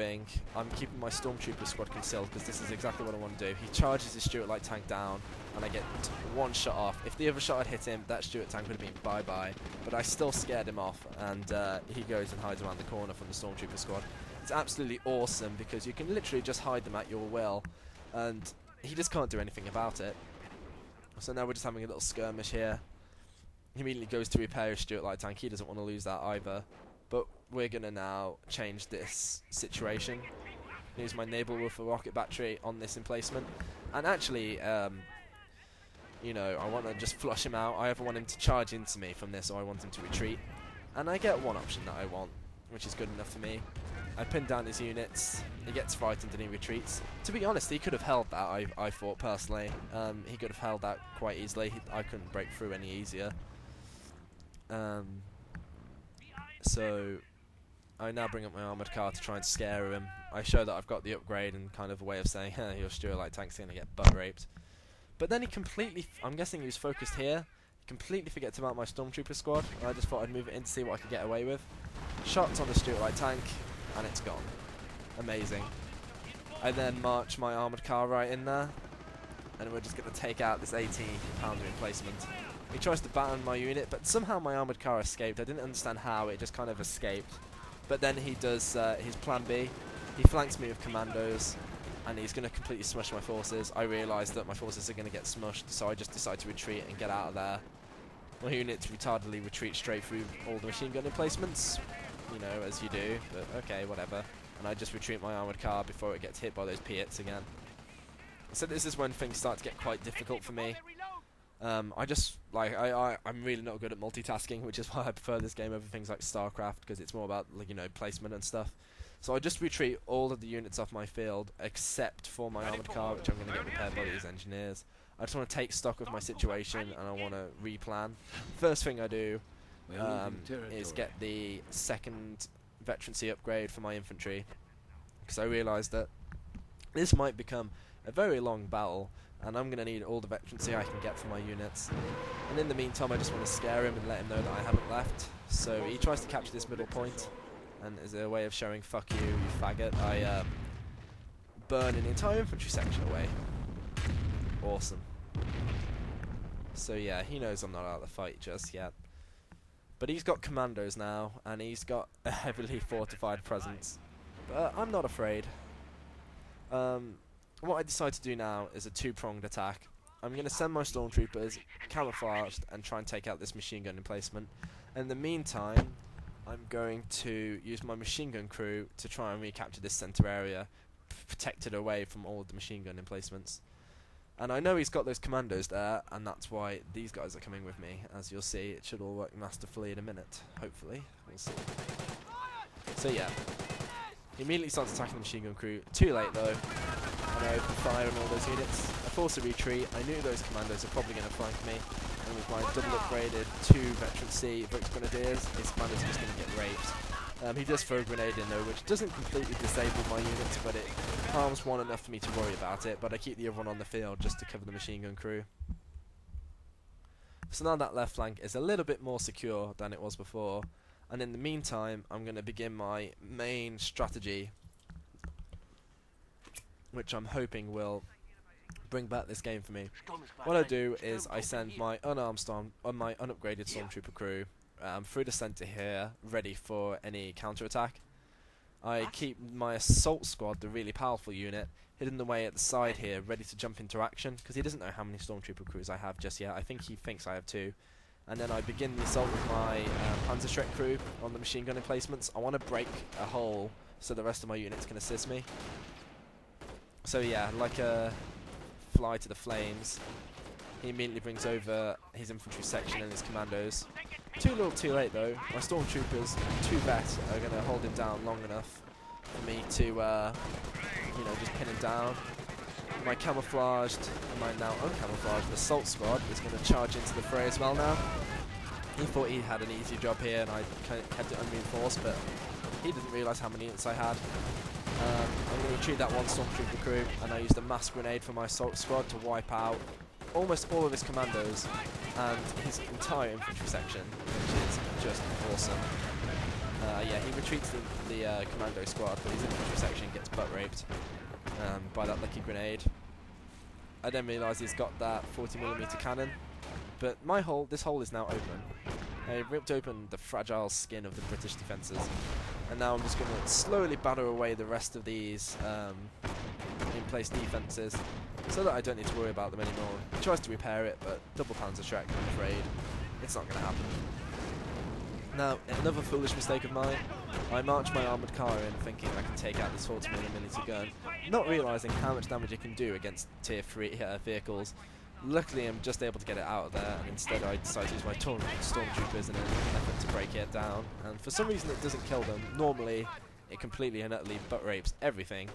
I'm keeping my Stormtrooper squad concealed because this is exactly what I want to do. He charges his Stuart Light tank down and I get one shot off. If the other shot had hit him, that Stuart tank would have been bye-bye. But I still scared him off and he goes and hides around the corner from the Stormtrooper squad. It's absolutely awesome because you can literally just hide them at your will and he just can't do anything about it. So now we're just having a little skirmish here. He immediately goes to repair his Stuart Light tank. He doesn't want to lose that either. But we're going to now change this situation. Use my Naval Wolf rocket battery on this emplacement. And actually, you know, I want to just flush him out. I either want him to charge into me from this or I want him to retreat. And I get one option that I want, which is good enough for me. I pin down his units. He gets frightened and he retreats. To be honest, he could have held that, I thought personally. He could have held that quite easily. I couldn't break through any easier. So I now bring up my armoured car to try and scare him. I show that I've got the upgrade and kind of a way of saying, hey, your Stuart Light tank's going to get butt raped. But then he completely, I'm guessing he was focused here, he completely forgets about my Stormtrooper squad. I just thought I'd move it in to see what I could get away with. Shots on the Stuart Light tank, and it's gone. Amazing. I then march my armoured car right in there, and we're just going to take out this 18-pounder emplacement. He tries to baton my unit, but somehow my armoured car escaped. I didn't understand how, it just kind of escaped. But then he does his plan B. He flanks me with commandos, and he's going to completely smush my forces. I realise that my forces are going to get smushed, so I just decide to retreat and get out of there. My units retardedly retreat straight through all the machine gun emplacements, you know, as you do, but okay, whatever. And I just retreat my armoured car before it gets hit by those Piats again. So this is when things start to get quite difficult for me. I just, like, I'm really not good at multitasking, which is why I prefer this game over things like StarCraft, because it's more about, like, you know, placement and stuff. So I just retreat all of the units off my field, except for my armoured car, which I'm going to get repaired by these engineers. I just want to take stock of my situation, and I want to replan. First thing I do is get the second veterancy upgrade for my infantry, because I realise that this might become a very long battle, and I'm going to need all the veterancy I can get for my units. And in the meantime, I just want to scare him and let him know that I haven't left. So he tries to capture this middle point, and as a way of showing fuck you, you faggot, I burn an entire infantry section away. Awesome. So yeah, he knows I'm not out of the fight just yet. But he's got commandos now, and he's got a heavily fortified presence. But I'm not afraid. What I decide to do now is a two-pronged attack. I'm going to send my Stormtroopers camouflaged and try and take out this machine gun emplacement. In the meantime, I'm going to use my machine gun crew to try and recapture this center area, protected away from all of the machine gun emplacements. And I know he's got those commandos there, and that's why these guys are coming with me. As you'll see, it should all work masterfully in a minute, hopefully. We'll see. So yeah, he immediately starts attacking the machine gun crew. Too late though. And I open fire on all those units. I force a retreat. I knew those commandos are probably going to flank me. And with my double upgraded 2 Veteran C Brooks Grenadiers, his commanders are just going to get raped. He does throw a grenade in though, which doesn't completely disable my units, but it harms one enough for me to worry about it. But I keep the other one on the field just to cover the machine gun crew. So now that left flank is a little bit more secure than it was before. And in the meantime, I'm going to begin my main strategy, which I'm hoping will bring back this game for me. What I do is I send my unupgraded Stormtrooper crew through the centre here, ready for any counter-attack. I keep my assault squad, the really powerful unit, hidden away at the side here, ready to jump into action, because he doesn't know how many Stormtrooper crews I have just yet. I think he thinks I have 2. And then I begin the assault with my Panzerschreck crew on the machine gun emplacements. I want to break a hole so the rest of my units can assist me. So yeah, like a fly to the flames, he immediately brings over his infantry section and his commandos. Too little too late though. My Stormtroopers, 2 vets, are going to hold him down long enough for me to, you know, just pin him down. My camouflaged, and my now uncamouflaged assault squad is going to charge into the fray as well now. He thought he had an easy job here and I kept it unreinforced, but he didn't realise how many units I had. I'm going to retreat that one Stormtrooper crew, and I used a mass grenade for my assault squad to wipe out almost all of his commandos and his entire infantry section, which is just awesome. Yeah, he retreats the commando squad, but his infantry section gets butt raped by that lucky grenade. I then realise he's got that 40mm cannon, but this hole is now open. I ripped open the fragile skin of the British defences, and now I'm just going to slowly batter away the rest of these in-place defences, so that I don't need to worry about them anymore. He tries to repair it, but double Panzer Trek, I'm afraid, it's not going to happen. Now, another foolish mistake of mine, I march my armoured car in thinking I can take out this 40mm gun, not realising how much damage it can do against tier 3 vehicles. Luckily I'm just able to get it out of there, and instead I decide to use my stormtroopers in an effort to break it down, and for some reason it doesn't kill them. Normally it completely and utterly butt rapes everything,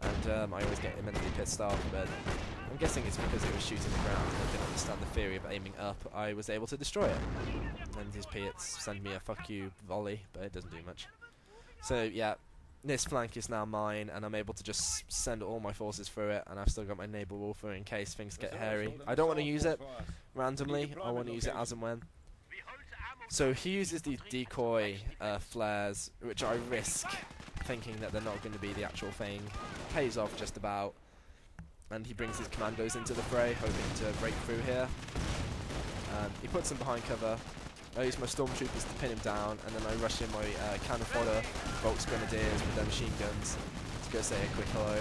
and I always get immensely pissed off, but I'm guessing it's because it was shooting the ground and I didn't understand the theory of aiming up. I was able to destroy it, and his Piats send me a fuck you volley, but it doesn't do much. So yeah, this flank is now mine, and I'm able to just send all my forces through it, and I've still got my Naval Warfare in case things get hairy. I don't want to use it randomly, I want to use it as and when. So he uses these decoy flares, which I risk thinking that they're not going to be the actual thing. Pays off just about, and he brings his commandos into the fray, hoping to break through here. He puts them behind cover. I use my stormtroopers to pin him down, and then I rush in my cannon fodder Volks grenadiers with their machine guns to go say a quick hello.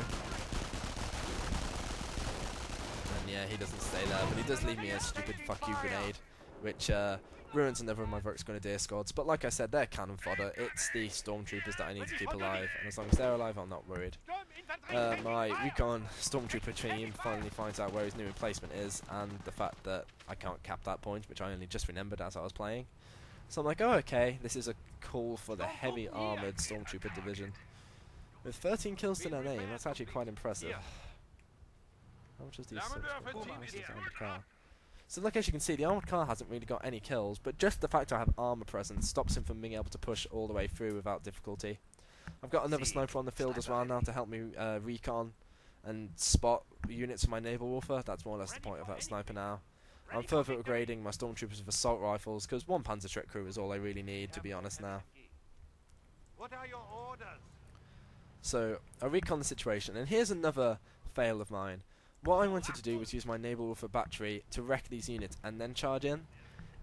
And yeah, he doesn't stay there, but he does leave me a stupid fuck you grenade, which ruins another of my Volks grenadier squads. But like I said, they're cannon fodder. It's the stormtroopers that I need to keep alive, and as long as they're alive, I'm not worried. My recon stormtrooper team finally finds out where his new emplacement is, and the fact that I can't cap that point, which I only just remembered as I was playing. So I'm like, oh okay, this is a call for the heavy armoured stormtrooper division. With 13 kills to their name, that's actually quite impressive. How much is these armoured car? So like as you can see, the armoured car hasn't really got any kills, but just the fact I have armour present stops him from being able to push all the way through without difficulty. I've got another sniper on the field as well now to help me recon and spot units for my naval warfare. That's more or less the point of that sniper now. I'm further upgrading my stormtroopers with assault rifles, because one Panzer Trek crew is all I really need, to be honest now. What are your orders? So I recon the situation, and here's another fail of mine. What I wanted to do was use my naval warfare battery to wreck these units and then charge in.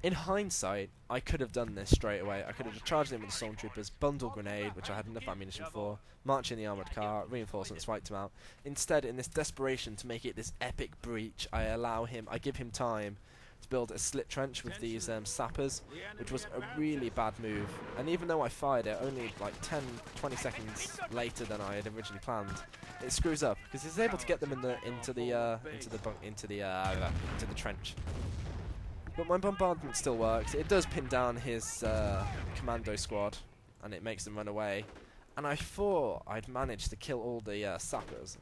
In hindsight, I could have done this straight away. I could have just charged in with the stormtroopers, bundle grenade, which I had enough ammunition for, march in the armoured car, reinforcements, wiped him out. Instead, in this desperation to make it this epic breach, I give him time to build a slit trench with these sappers, which was a really bad move. And even though I fired it only like 10-20 seconds later than I had originally planned, it screws up because he's able to get them into the trench. But my bombardment still works. It does pin down his commando squad, and it makes them run away. And I thought I'd managed to kill all the sappers.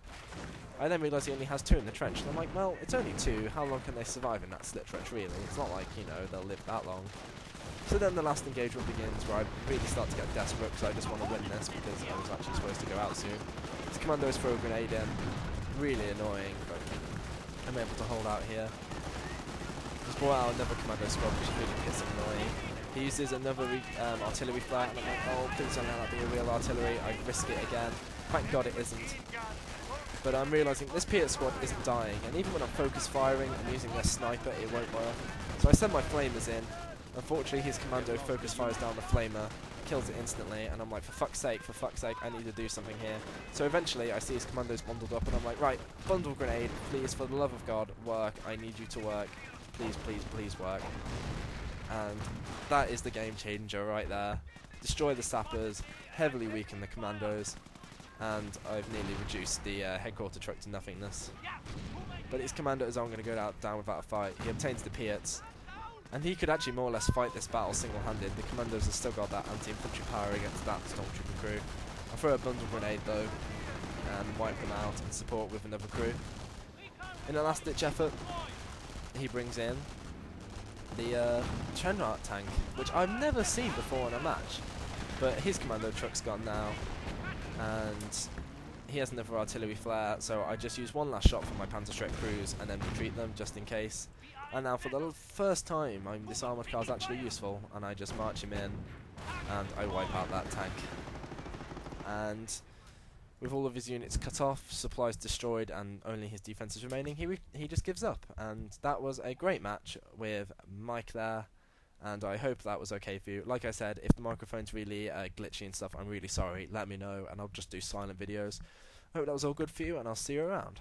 I then realised he only has 2 in the trench, and I'm like, well, it's only 2. How long can they survive in that slit trench, really? It's not like, you know, they'll live that long. So then the last engagement begins, where I really start to get desperate, because I just want to win this, because I was actually supposed to go out soon. His commandos throw a grenade in. Really annoying, but I'm able to hold out here. He's brought out another commando squad, which is really pissing annoying. He uses another artillery flare, and I'm like, oh, please don't allow that to be a real artillery. I risk it again. Thank God it isn't. But I'm realising this Piat squad isn't dying, and even when I'm focus firing and using their sniper, it won't work. So I send my flamers in. Unfortunately, his commando focus fires down the flamer, kills it instantly, and I'm like, for fuck's sake, I need to do something here. So eventually, I see his commandos bundled up, and I'm like, right, bundle grenade, please, for the love of God, work. I need you to work. Please, please, please work. And that is the game changer right there. Destroy the sappers, heavily weaken the commandos, and I've nearly reduced the headquarter truck to nothingness. But his commandos aren't going to go down without a fight. He obtains the Piats, and he could actually more or less fight this battle single-handed. The commandos have still got that anti-infantry power against that stormtrooper crew. I throw a bundle grenade though, and wipe them out and support with another crew. In a last-ditch effort, he brings in the Chenrat tank, which I've never seen before in a match, but his commando truck's gone now, and he has another artillery flare, so I just use one last shot from my Panzerschreck crews and then retreat them just in case. And now for the first time, this armoured car is actually useful, and I just march him in and I wipe out that tank. And with all of his units cut off, supplies destroyed, and only his defences remaining, he just gives up. And that was a great match with Mike there, and I hope that was okay for you. Like I said, if the microphone's really glitchy and stuff, I'm really sorry. Let me know, and I'll just do silent videos. I hope that was all good for you, and I'll see you around.